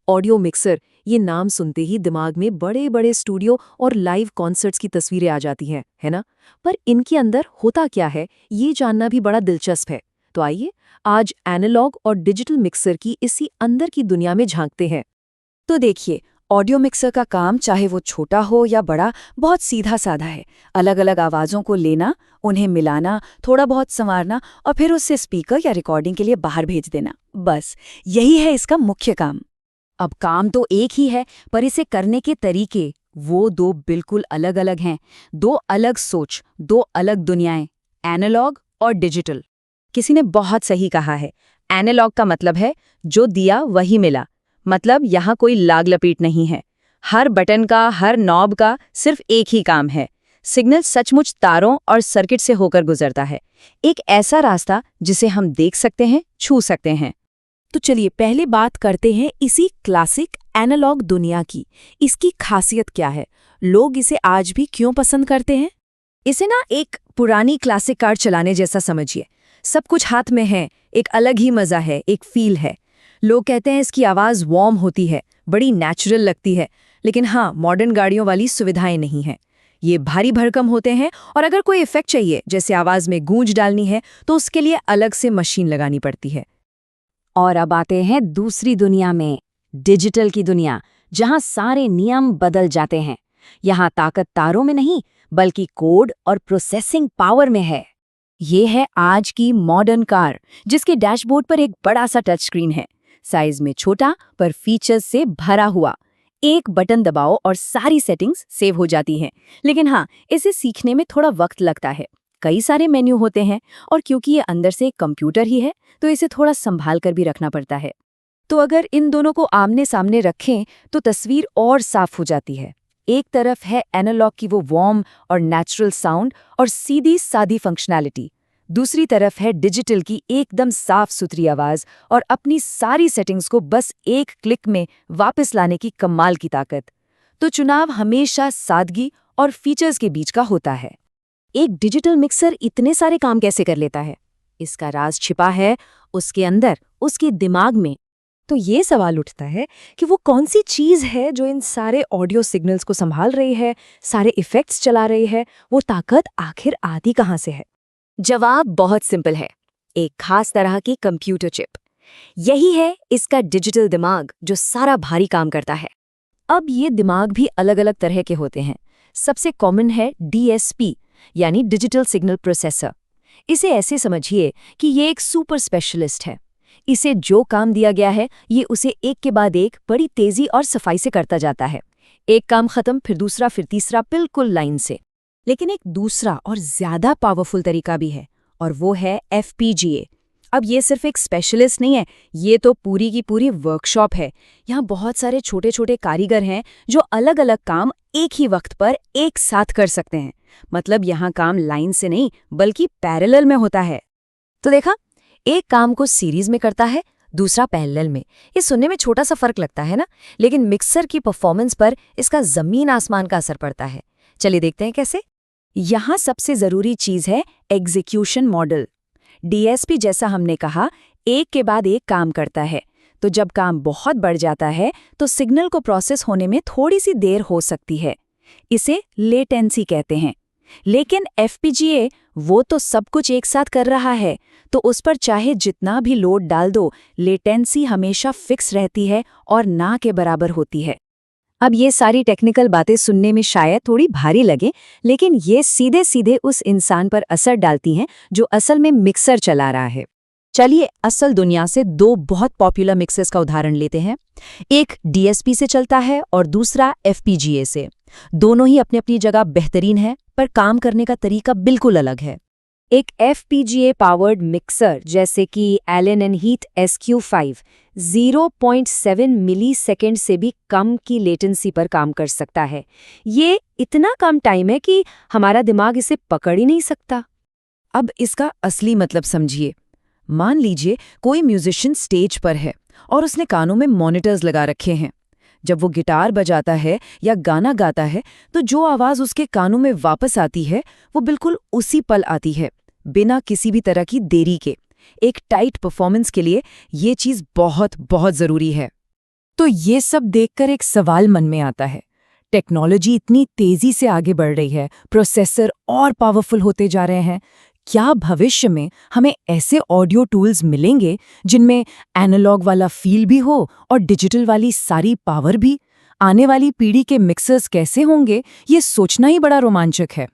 Audio mixer, ये नाम सुनते ही दिमाग में बड़े बड़े स्टूडियो और लाइव कॉन्सर्ट्स की तस्वीरें आ जाती हैं, है ना? पर इनके अंदर होता क्या है, ये जानना भी बड़ा दिलचस्प है। तो आइए आज एनालॉग और डिजिटल मिक्सर की इसी अंदर की दुनिया में झांकते हैं। तो देखिए, ऑडियो मिक्सर का काम चाहे वो छोटा हो या बड़ा, बहुत सीधा साधा है। अलग अलग आवाज़ों को लेना, उन्हें मिलाना, थोड़ा बहुत संवारना और फिर उससे स्पीकर या रिकॉर्डिंग के लिए बाहर भेज देना, बस यही है इसका मुख्य काम। अब काम तो एक ही है, पर इसे करने के तरीके वो दो बिल्कुल अलग अलग हैं। दो अलग सोच, दो अलग दुनियाएं, एनालॉग और डिजिटल। किसी ने बहुत सही कहा है, एनालॉग का मतलब है जो दिया वही मिला। मतलब यहाँ कोई लाग लपेट नहीं है। हर बटन का, हर नॉब का सिर्फ एक ही काम है। सिग्नल सचमुच तारों और सर्किट से होकर गुजरता है। एक ऐसा रास्ता जिसे हम देख सकते हैं, छू सकते हैं। तो चलिए पहले बात करते हैं इसी क्लासिक एनालॉग दुनिया की। इसकी खासियत क्या है? लोग इसे आज भी क्यों पसंद करते हैं? इसे ना एक पुरानी क्लासिक कार चलाने जैसा समझिए। सब कुछ हाथ में है, एक अलग ही मजा है, एक फील है। लोग कहते हैं इसकी आवाज़ वार्म होती है, बड़ी नेचुरल लगती है। लेकिन हाँ, मॉडर्न गाड़ियों वाली सुविधाएं नहीं हैं। ये भारी भरकम होते हैं और अगर कोई इफेक्ट चाहिए, जैसे आवाज़ में गूंज डालनी है, तो उसके लिए अलग से मशीन लगानी पड़ती है। और अब आते हैं दूसरी दुनिया में, डिजिटल की दुनिया, जहां सारे नियम बदल जाते हैं। यहां ताकत तारों में नहीं, बल्कि कोड और प्रोसेसिंग पावर में है। ये है आज की मॉडर्न कार, जिसके डैशबोर्ड पर एक बड़ा सा टच स्क्रीन है। साइज में छोटा, पर फीचर्स से भरा हुआ। एक बटन दबाओ और सारी सेटिंग्स सेव हो जाती हैं। लेकिन हाँ, इसे सीखने में थोड़ा वक्त लगता है। कई सारे मेन्यू होते हैं और क्योंकि ये अंदर से एक कंप्यूटर ही है, तो इसे थोड़ा संभाल कर भी रखना पड़ता है। तो अगर इन दोनों को आमने सामने रखें तो तस्वीर और साफ हो जाती है। एक तरफ है एनालॉग की वो वार्म और नेचुरल साउंड और सीधी सादी फंक्शनैलिटी। दूसरी तरफ है डिजिटल की एकदम साफ सुथरी आवाज और अपनी सारी सेटिंग्स को बस एक क्लिक में वापस लाने की कमाल की ताकत। तो चुनाव हमेशा सादगी और फीचर्स के बीच का होता है। एक डिजिटल मिक्सर इतने सारे काम कैसे कर लेता है? इसका राज छिपा है उसके अंदर, उसके दिमाग में। तो ये सवाल उठता है कि वो कौन सी चीज़ है जो इन सारे ऑडियो सिग्नल्स को संभाल रही है, सारे इफेक्ट्स चला रही है? वो ताकत आखिर आती कहाँ से है? जवाब बहुत सिंपल है, एक खास तरह की कंप्यूटर चिप। यही है इसका डिजिटल दिमाग जो सारा भारी काम करता है। अब ये दिमाग भी अलग अलग तरह के होते हैं। सबसे कॉमन है DSP, यानी डिजिटल सिग्नल प्रोसेसर। इसे ऐसे समझिए कि ये एक सुपर स्पेशलिस्ट है। इसे जो काम दिया गया है, ये उसे एक के बाद एक बड़ी तेजी और सफाई से करता जाता है। एक काम खत्म, फिर दूसरा, फिर तीसरा, बिल्कुल लाइन से। लेकिन एक दूसरा और ज्यादा पावरफुल तरीका भी है, और वो है FPGA। अब ये सिर्फ एक स्पेशलिस्ट नहीं है, ये तो पूरी की पूरी वर्कशॉप है। यहाँ बहुत सारे छोटे छोटे कारीगर हैं जो अलग अलग काम एक ही वक्त पर एक साथ कर सकते हैं। मतलब यहाँ काम लाइन से नहीं, बल्कि पैरेलल में होता है। तो देखा, एक काम को सीरीज में करता है, दूसरा पैरेलल में। ये सुनने में छोटा सा फर्क लगता है ना, लेकिन मिक्सर की परफॉर्मेंस पर इसका जमीन आसमान का असर पड़ता है। चलिए देखते हैं कैसे। यहाँ सबसे जरूरी चीज है एग्जीक्यूशन मॉडल। DSP, जैसा हमने कहा, एक के बाद एक काम करता है। तो जब काम बहुत बढ़ जाता है तो सिग्नल को प्रोसेस होने में थोड़ी सी देर हो सकती है। इसे लेटेंसी कहते हैं। लेकिन FPGA वो तो सब कुछ एक साथ कर रहा है, तो उस पर चाहे जितना भी लोड डाल दो, लेटेंसी हमेशा फिक्स रहती है और ना के बराबर होती है। अब ये सारी टेक्निकल बातें सुनने में शायद थोड़ी भारी लगे, लेकिन ये सीधे सीधे उस इंसान पर असर डालती हैं जो असल में मिक्सर चला रहा है। चलिए असल दुनिया से दो बहुत पॉपुलर मिक्सर्स का उदाहरण लेते हैं। एक DSP से चलता है और दूसरा FPGA से। दोनों ही अपनी अपनी जगह बेहतरीन है, पर काम करने का तरीका बिल्कुल अलग है। एक FPGA पावर्ड मिक्सर जैसे कि Elon and heat SQ5 0.7 millisecond से भी कम की लेटेंसी पर काम कर सकता है। ये इतना कम टाइम है कि हमारा दिमाग इसे पकड़ ही नहीं सकता। अब इसका असली मतलब समझिए। मान लीजिए कोई म्यूजिशियन स्टेज पर है और उसने कानों में मॉनिटर्स लगा रखे हैं। जब वो गिटार बजाता है या गाना गाता है, तो जो आवाज़ उसके कानों में वापस आती है, वो बिल्कुल उसी पल आती है, बिना किसी भी तरह की देरी के। एक टाइट परफॉर्मेंस के लिए ये चीज़ बहुत बहुत ज़रूरी है। तो ये सब देखकर एक सवाल मन में आता है। टेक्नोलॉजी इतनी तेजी से आगे बढ़ रही है, प्रोसेसर और पावरफुल होते जा रहे हैं। क्या भविष्य में हमें ऐसे ऑडियो टूल्स मिलेंगे जिनमें एनालॉग वाला फील भी हो और डिजिटल वाली सारी पावर भी? आने वाली पीढ़ी के मिक्सर्स कैसे होंगे, ये सोचना ही बड़ा रोमांचक है।